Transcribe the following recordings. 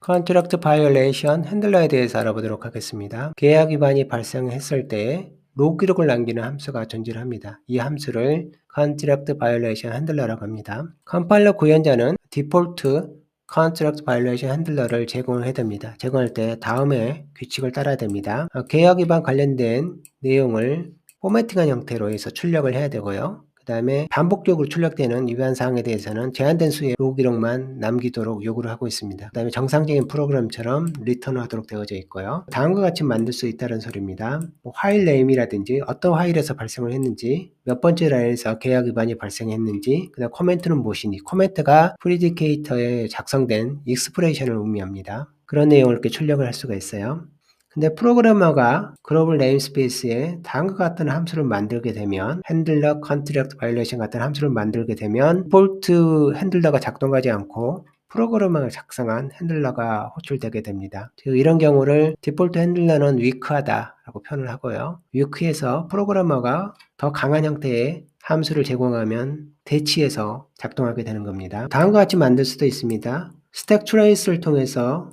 컨트랙트 바이올레이션 핸들러에 대해서 알아보도록 하겠습니다. 계약 위반이 발생했을 때 로그 기록을 남기는 함수가 존재를 합니다. 이 함수를 컨트랙트 바이올레이션 핸들러라고 합니다. 컴파일러 구현자는 디폴트 컨트랙트 바이올레이션 핸들러를 제공을 해야 됩니다. 제공할 때 다음의 규칙을 따라야 됩니다. 계약 위반 관련된 내용을 포매팅한 형태로 해서 출력을 해야 되고요. 그 다음에 반복적으로 출력되는 위반 사항에 대해서는 제한된 수의 로그 기록만 남기도록 요구를 하고 있습니다. 그 다음에 정상적인 프로그램처럼 리턴하도록 되어져 있고요. 다음과 같이 만들 수 있다는 소리입니다. 파일 네임이라든지 어떤 파일에서 발생을 했는지, 몇 번째 라인에서 계약 위반이 발생했는지, 그 다음 코멘트는 무엇이니, 코멘트가 프리디케이터에 작성된 익스프레이션을 의미합니다. 그런 내용을 이렇게 출력을 할 수가 있어요. 근데 프로그래머가 글로벌 네임스페이스에 다음과 같은 함수를 만들게 되면 핸들러 컨트랙트 바이올레이션 같은 함수를 만들게 되면 디폴트 핸들러가 작동하지 않고 프로그래머가 작성한 핸들러가 호출되게 됩니다. 이런 경우를 디폴트 핸들러는 위크하다라고 표현을 하고요. 위크에서 프로그래머가 더 강한 형태의 함수를 제공하면 대치해서 작동하게 되는 겁니다. 다음과 같이 만들 수도 있습니다. 스택 트레이스를 통해서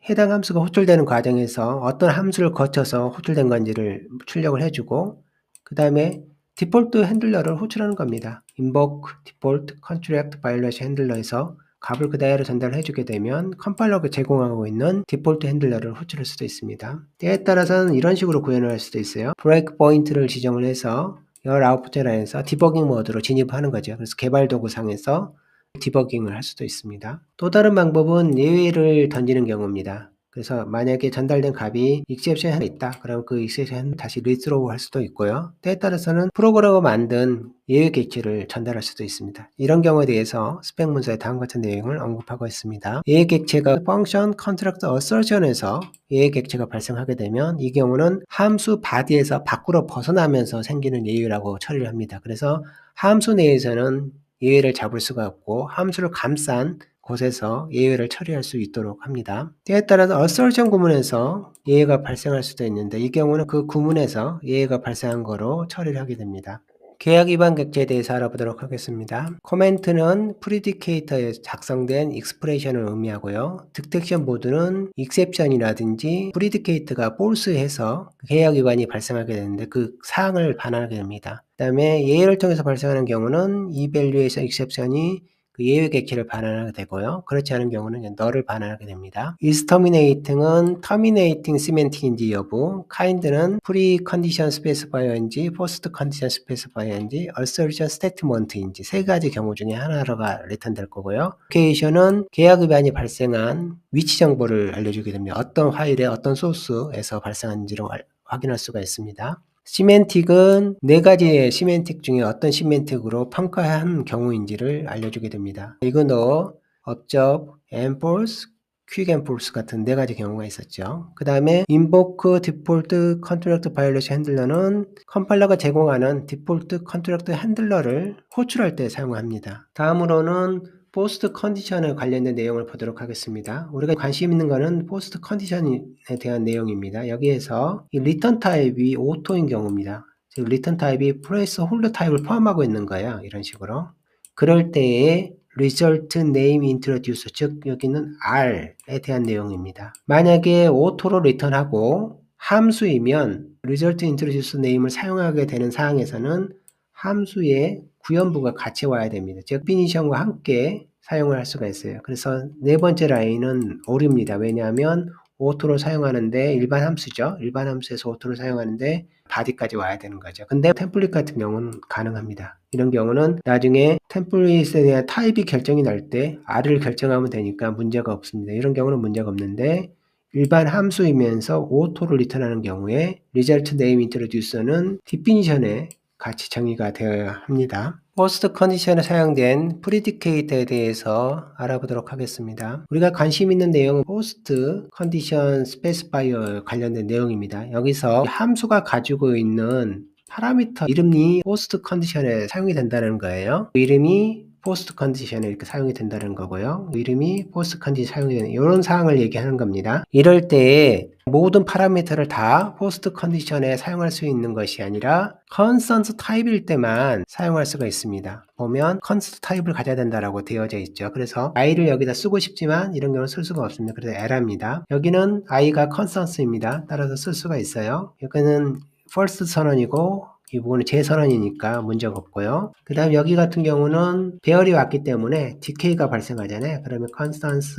해당 함수가 호출되는 과정에서 어떤 함수를 거쳐서 호출된 건지를 출력을 해주고, 그 다음에 디폴트 핸들러를 호출하는 겁니다. invoke default contract violation handler에서 값을 그대로 전달을 해주게 되면 컴파일러가 제공하고 있는 디폴트 핸들러를 호출할 수도 있습니다. 때에 따라서는 이런 식으로 구현을 할 수도 있어요. 브레이크 포인트를 지정을 해서 19번째 라인에서 디버깅 모드로 진입하는 거죠. 그래서 개발 도구상에서 디버깅을 할 수도 있습니다. 또 다른 방법은 예외를 던지는 경우입니다. 그래서 만약에 전달된 값이 익셉션이 있다. 그럼 그 익셉션 다시 리스로우 할 수도 있고요. 때에 따라서는 프로그래머 만든 예외 객체를 전달할 수도 있습니다. 이런 경우에 대해서 스펙 문서에 다음과 같은 내용을 언급하고 있습니다. 예외 객체가 function contract assertion에서 예외 객체가 발생하게 되면 이 경우는 함수 바디에서 밖으로 벗어나면서 생기는 예외라고 처리를 합니다. 그래서 함수 내에서는 예외를 잡을 수가 없고 함수를 감싼 곳에서 예외를 처리할 수 있도록 합니다. 때에 따라서 assertion 구문에서 예외가 발생할 수도 있는데 이 경우는 그 구문에서 예외가 발생한 거로 처리를 하게 됩니다. 계약 위반 객체에 대해서 알아보도록 하겠습니다. 코멘트는 프리디케이터에 작성된 익스프레이션을 의미하고요. 딕텍션 보드는 익셉션이라든지 프리디케이터가 false해서 계약 위반이 발생하게 되는데 그 사항을 반환하게 됩니다. 그 다음에 예외를 통해서 발생하는 경우는 evaluation exception이 그 예외 객체를 반환하게 되고요. 그렇지 않은 경우는 nul을 반환하게 됩니다. is terminating은 terminating semantic인지 여부, kind는 precondition specifier인지 post condition specifier인지 assertion statement인지 세 가지 경우 중에 하나가 리턴될 거고요. location은 계약 위반이 발생한 위치 정보를 알려주게 됩니다. 어떤 파일에 어떤 소스에서 발생한지를 확인할 수가 있습니다. 시멘틱은 네 가지의 시멘틱 중에 어떤 시멘틱으로 평가한 경우인지를 알려주게 됩니다. 이거너, observe, enforce, quick enforce 같은 네 가지 경우가 있었죠. 그 다음에 invoke default contract violation handler는 컴파일러가 제공하는 디폴트 컨트랙트 핸들러를 호출할 때 사용합니다. 다음으로는 포스트 컨디션에 관련된 내용을 보도록 하겠습니다. 우리가 관심 있는 것은 포스트 컨디션에 대한 내용입니다. 여기에서 이 리턴 타입이 오토인 경우입니다. 즉 리턴 타입이 플레이스 홀더 타입을 포함하고 있는 거예요. 이런 식으로. 그럴 때에 result name introduce, 즉 여기는 R에 대한 내용입니다. 만약에 오토로 리턴하고 함수이면 result introduce name을 사용하게 되는 사항에서는 함수의 구현부가 같이 와야 됩니다. 즉 definition과 함께 사용을 할 수가 있어요. 그래서 네 번째 라인은 오류입니다. 왜냐하면 오토로 사용하는데 일반 함수죠. 일반 함수에서 오토로 사용하는데 바디까지 와야 되는 거죠. 근데 템플릿 같은 경우는 가능합니다. 이런 경우는 나중에 템플릿에 대한 타입이 결정이 날 때 R을 결정하면 되니까 문제가 없습니다. 이런 경우는 문제가 없는데 일반 함수이면서 오토를 리턴하는 경우에 result name introduce는 definition에 같이 정의가 되어야 합니다. 포스트 컨디션에 사용된 프리디케이터에 대해서 알아보도록 하겠습니다. 우리가 관심 있는 내용은 포스트 컨디션 스페시파이어 관련된 내용입니다. 여기서 함수가 가지고 있는 파라미터 이름이 포스트 컨디션에 사용이 된다는 거예요. 이름이 포스트 컨디션에 이렇게 사용이 된다는 거고요. 이름이 포스트 컨디션 사용이 되는 이런 사항을 얘기하는 겁니다. 이럴 때 모든 파라미터를 다 포스트 컨디션에 사용할 수 있는 것이 아니라 컨스턴트 타입일 때만 사용할 수가 있습니다. 보면 컨스턴트 타입을 가져야 된다라고 되어져 있죠. 그래서 i를 여기다 쓰고 싶지만 이런 경우는 쓸 수가 없습니다. 그래서 에러입니다. 여기는 i가 컨스턴트입니다. 따라서 쓸 수가 있어요. 여기는 first 선언이고 이 부분은 제 선언이니까 문제가 없고요. 그 다음 여기 같은 경우는 배열이 왔기 때문에 decay가 발생하잖아요. 그러면 constants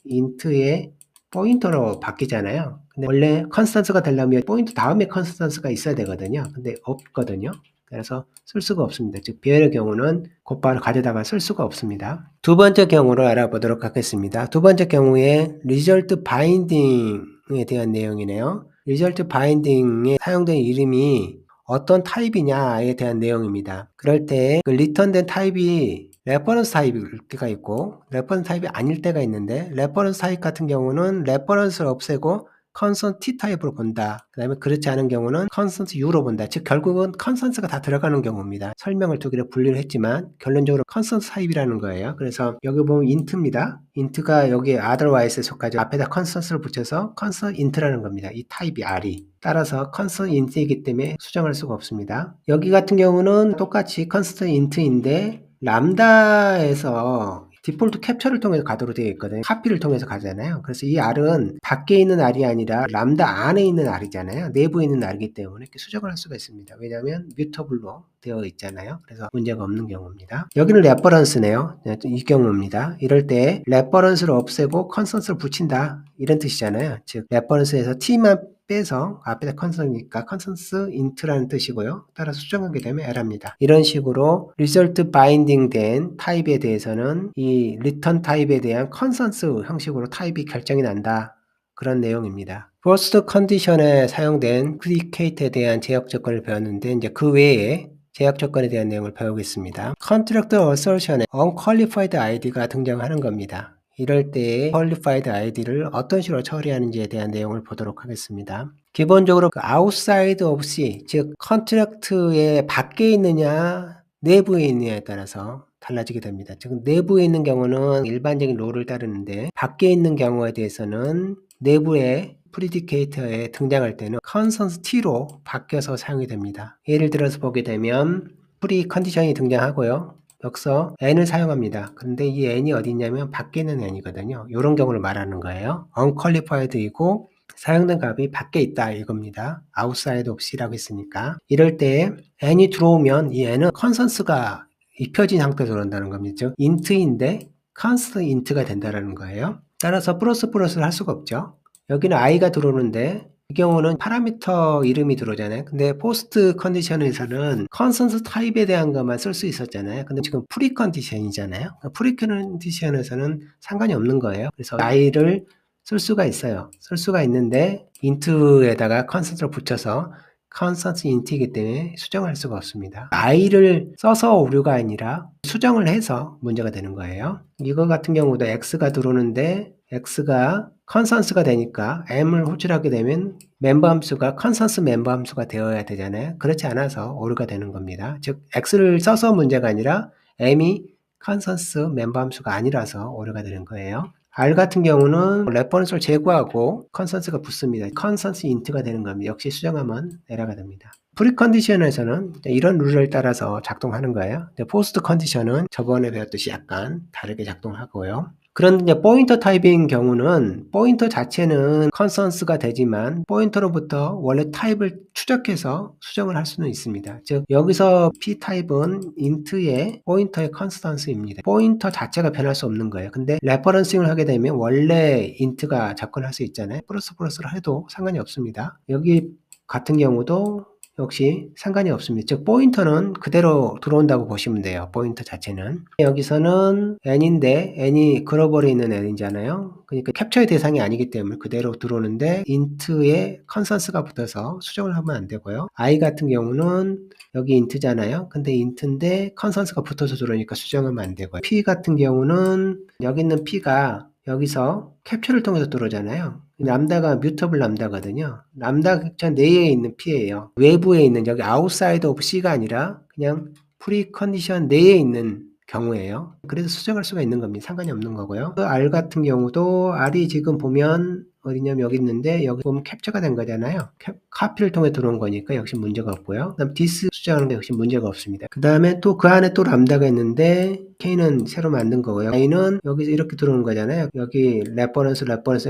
int의 포인터로 바뀌잖아요. 근데 원래 컨스턴스가 되려면 포인트 다음에 컨스턴스가 있어야 되거든요. 근데 없거든요. 그래서 쓸 수가 없습니다. 즉 배열의 경우는 곧바로 가져다가 쓸 수가 없습니다. 두 번째 경우를 알아보도록 하겠습니다. 두 번째 경우에 result binding에 대한 내용이네요. result binding에 사용된 이름이 어떤 타입이냐에 대한 내용입니다. 그럴 때 그 리턴된 타입이 레퍼런스 타입일 때가 있고 레퍼런스 타입이 아닐 때가 있는데 레퍼런스 타입 같은 경우는 레퍼런스를 없애고 컨스턴트 T 타입으로 본다. 그 다음에 그렇지 않은 경우는 컨스턴트 U로 본다. 즉 결국은 컨스턴트가 다 들어가는 경우입니다. 설명을 두 개로 분리를 했지만 결론적으로 컨스턴트 타입이라는 거예요. 그래서 여기 보면 int입니다. int가 여기 otherwise에 속하죠. 앞에다 컨스턴트를 붙여서 컨스턴트 int라는 겁니다. 이 타입이 R이. 따라서 컨스턴트 int이기 때문에 수정할 수가 없습니다. 여기 같은 경우는 똑같이 컨스턴트 int인데 람다에서 디폴트 캡처를 통해서 가도록 되어 있거든요. 카피를 통해서 가잖아요. 그래서 이 R은 밖에 있는 R이 아니라 람다 안에 있는 R이잖아요. 내부에 있는 R이기 때문에 이렇게 수정을 할 수가 있습니다. 왜냐하면 뮤터블로 되어 있잖아요. 그래서 문제가 없는 경우입니다. 여기는 레퍼런스네요. 이 경우입니다. 이럴 때 레퍼런스를 없애고 컨스턴트를 붙인다. 이런 뜻이잖아요. 즉 레퍼런스에서 T만 빼서 앞에다 컨스턴트니까 컨스턴트 int라는 뜻이고요. 따라서 수정하게 되면 에러입니다. 이런 식으로 result binding 된 타입에 대해서는 이 return 타입에 대한 컨스턴트 형식으로 타입이 결정이 난다. 그런 내용입니다. first condition에 사용된 predicate에 대한 제약 조건을 배웠는데 이제 그 외에 제약 조건에 대한 내용을 배우겠습니다. contract assertion에 unqualified id가 등장하는 겁니다. 이럴 때 qualified id를 어떤 식으로 처리하는지에 대한 내용을 보도록 하겠습니다. 기본적으로 그 outside of C, 즉 컨트랙트의 밖에 있느냐 내부에 있느냐에 따라서 달라지게 됩니다. 즉 내부에 있는 경우는 일반적인 룰을 따르는데 밖에 있는 경우에 대해서는 내부의 프리디케이터에 등장할 때는 컨스턴트 T로 바뀌어서 사용이 됩니다. 예를 들어서 보게 되면 프리 컨디션이 등장하고요. 여기서 n을 사용합니다. 그런데 이 n이 어디 있냐면 밖에 있는 n이거든요. 이런 경우를 말하는 거예요. unqualified이고 사용된 값이 밖에 있다 이겁니다. outside of C라고 했으니까. 이럴 때 n이 들어오면 이 n은 컨스턴스가 입혀진 상태로 들어온다는 겁니다. 즉 int인데 constant int가 된다는 거예요. 따라서 플러스를 할 수가 없죠. 여기는 i가 들어오는데 이 경우는 파라미터 이름이 들어오잖아요. 근데 포스트 컨디션에서는 컨스턴트 타입에 대한 것만 쓸 수 있었잖아요. 근데 지금 프리 컨디션이잖아요. 프리 컨디션에서는 상관이 없는 거예요. 그래서 i를 쓸 수가 있어요. 쓸 수가 있는데 int에다가 컨스턴트를 붙여서 컨스턴트 int이기 때문에 수정할 수가 없습니다. i를 써서 오류가 아니라 수정을 해서 문제가 되는 거예요. 이거 같은 경우도 x가 들어오는데 x가 컨스턴스가 되니까 m을 호출하게 되면 멤버 함수가 컨스턴스 멤버 함수가 되어야 되잖아요. 그렇지 않아서 오류가 되는 겁니다. 즉 x를 써서 문제가 아니라 m이 컨스턴스 멤버 함수가 아니라서 오류가 되는 거예요. R 같은 경우는 레퍼런스를 제거하고 컨스턴스가 붙습니다. 컨스턴스 int가 되는 겁니다. 역시 수정하면 에러가 됩니다. 프리컨디션에서는 이런 룰을 따라서 작동하는 거예요. 포스트 컨디션은 저번에 배웠듯이 약간 다르게 작동하고요. 그런데 이제 포인터 타입인 경우는 포인터 자체는 컨스턴스가 되지만 포인터로부터 원래 타입을 추적해서 수정을 할 수는 있습니다. 즉 여기서 p 타입은 int의 포인터의 컨스턴스입니다. 포인터 자체가 변할 수 없는 거예요. 근데 레퍼런싱을 하게 되면 원래 int가 접근할 수 있잖아요. 플러스를 해도 상관이 없습니다. 여기 같은 경우도 역시 상관이 없습니다. 즉 포인터는 그대로 들어온다고 보시면 돼요. 포인터 자체는. 여기서는 n인데 n이 글로벌에 있는 n이잖아요. 그러니까 캡처의 대상이 아니기 때문에 그대로 들어오는데 int에 컨스턴스가 붙어서 수정을 하면 안 되고요. i 같은 경우는 여기 int잖아요. 근데 int인데 컨스턴스가 붙어서 들어오니까 수정하면 안 되고요. p 같은 경우는 여기 있는 p가 여기서 캡처를 통해서 들어오잖아요. 람다가 뮤터블 람다거든요. 람다 캡처 내에 있는 P예요. 외부에 있는 여기 outside of C가 아니라 그냥 프리 컨디션 내에 있는 경우예요. 그래서 수정할 수가 있는 겁니다. 상관이 없는 거고요. 그 R 같은 경우도 R이 지금 보면 어디냐면 여기 있는데 여기 보면 캡처가 된 거잖아요. 카피를 통해 들어온 거니까 역시 문제가 없고요. 그다음 디스 수정하는 게 역시 문제가 없습니다. 그 다음에 또 그 안에 또 람다가 있는데 K는 새로 만든 거고요. I는 여기서 이렇게 들어오는 거잖아요. 여기 레퍼런스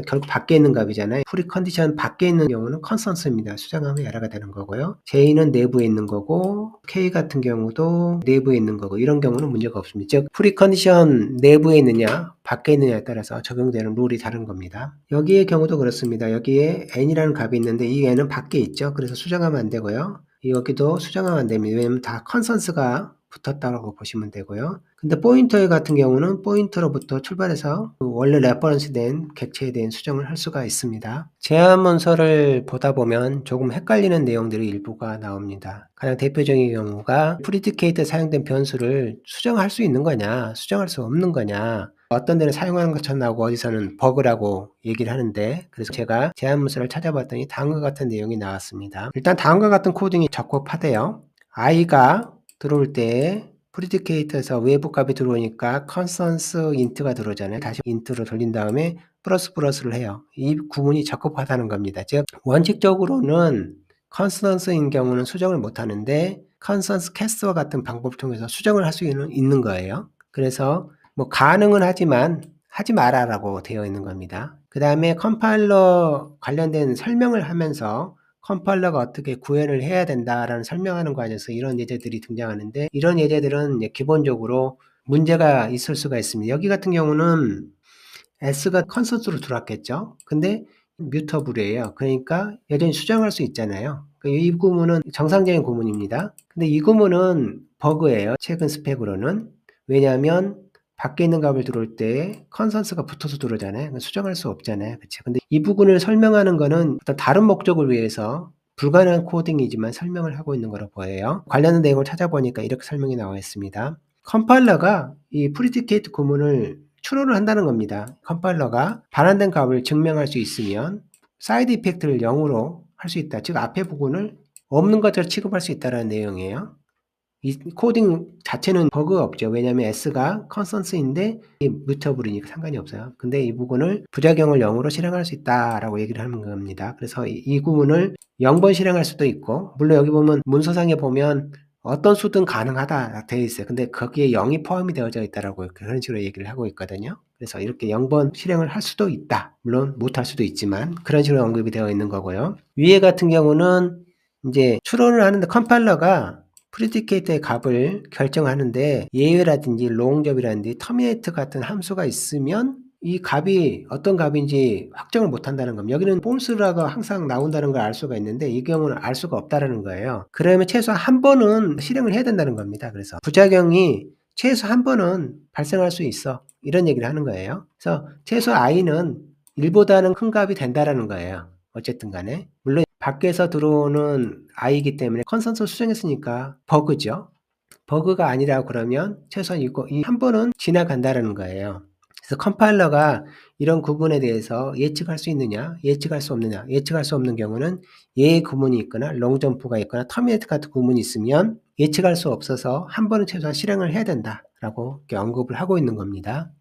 결국 밖에 있는 값이잖아요. 프리 컨디션 밖에 있는 경우는 컨스턴스입니다. 수정하면 에러가 되는 거고요. J는 내부에 있는 거고 K 같은 경우도 내부에 있는 거고 이런 경우는 문제가 없습니다. 즉 프리 컨디션 내부에 있느냐 밖에 있느냐에 따라서 적용되는 룰이 다른 겁니다. 여기의 경우도 그렇습니다. 여기에 n이라는 값이 있는데 이 n은 밖에 있죠. 그래서 수정하면 안 되고요. 여기도 수정하면 안 됩니다. 왜냐면 다 컨스턴스가 붙었다고 보시면 되고요. 근데 포인터 같은 경우는 포인터로부터 출발해서 원래 레퍼런스 된 객체에 대한 수정을 할 수가 있습니다. 제한 문서를 보다 보면 조금 헷갈리는 내용들이 일부가 나옵니다. 가장 대표적인 경우가 프리디케이트 사용된 변수를 수정할 수 있는 거냐, 수정할 수 없는 거냐, 어떤 데는 사용하는 것처럼 나오고 어디서는 버그라고 얘기를 하는데 그래서 제가 제한 문서를 찾아봤더니 다음과 같은 내용이 나왔습니다. 일단 다음과 같은 코딩이 적법하대요. i가 들어올 때 프리디케이트에서 외부 값이 들어오니까 컨스턴스 인트가 들어오잖아요. 다시 인트로 돌린 다음에 플러스를 해요. 이 구문이 적합하다는 겁니다. 즉 원칙적으로는 컨스턴스인 경우는 수정을 못 하는데 컨스턴스 캐스트와 같은 방법을 통해서 수정을 할 수 있는 거예요. 그래서 뭐 가능은 하지만 하지 마라라고 되어 있는 겁니다. 그 다음에 컴파일러 관련된 설명을 하면서 컴파일러가 어떻게 구현을 해야 된다라는 설명하는 과정에서 이런 예제들이 등장하는데 이런 예제들은 기본적으로 문제가 있을 수가 있습니다. 여기 같은 경우는 S가 컨스턴트로 들어왔겠죠. 근데 뮤터블이에요. 그러니까 여전히 수정할 수 있잖아요. 이 구문은 정상적인 구문입니다. 근데 이 구문은 버그예요. 최근 스펙으로는. 왜냐하면 밖에 있는 값을 들어올 때 컨스턴트가 붙어서 들어오잖아요. 수정할 수 없잖아요. 그렇죠? 근데 이 부분을 설명하는 거는 어떤 다른 목적을 위해서 불가능한 코딩이지만 설명을 하고 있는 거로 보여요. 관련된 내용을 찾아보니까 이렇게 설명이 나와 있습니다. 컴파일러가 이 프리디케이트 구문을 추론을 한다는 겁니다. 컴파일러가 반환된 값을 증명할 수 있으면 사이드 이펙트를 0으로 할 수 있다. 즉 앞에 부분을 없는 것처럼 취급할 수 있다는 내용이에요. 이 코딩 자체는 버그가 없죠. 왜냐하면 S가 컨스턴스인데 뮤터블이니까 상관이 없어요. 근데 이 부분을 부작용을 0으로 실행할 수 있다라고 얘기를 하는 겁니다. 그래서 이 구문을 0번 실행할 수도 있고 물론 여기 보면 문서상에 보면 어떤 수든 가능하다 되어 있어요. 근데 거기에 0이 포함이 되어져 있다라고 그런 식으로 얘기를 하고 있거든요. 그래서 이렇게 0번 실행을 할 수도 있다. 물론 못할 수도 있지만 그런 식으로 언급이 되어 있는 거고요. 위에 같은 경우는 이제 추론을 하는데 컴파일러가 프리디케이트의 값을 결정하는데 예외라든지 롱접이라든지 터미네이트 같은 함수가 있으면 이 값이 어떤 값인지 확정을 못 한다는 겁니다. 여기는 false라고 항상 나온다는 걸 알 수가 있는데 이 경우는 알 수가 없다는 거예요. 그러면 최소한 한 번은 실행을 해야 된다는 겁니다. 그래서 부작용이 최소 한 번은 발생할 수 있어. 이런 얘기를 하는 거예요. 그래서 최소 i는 1보다는 큰 값이 된다라는 거예요. 어쨌든 간에. 물론 밖에서 들어오는 i이기 때문에 컨스턴트 수정했으니까 버그죠. 버그가 아니라고 그러면 최소한 이거 이 한 번은 지나간다라는 거예요. 그래서 컴파일러가 이런 구문에 대해서 예측할 수 있느냐, 예측할 수 없느냐, 예측할 수 없는 경우는 예의 구문이 있거나 롱점프가 있거나 터미네이트 같은 구문이 있으면 예측할 수 없어서 한 번은 최소한 실행을 해야 된다라고 이렇게 언급을 하고 있는 겁니다.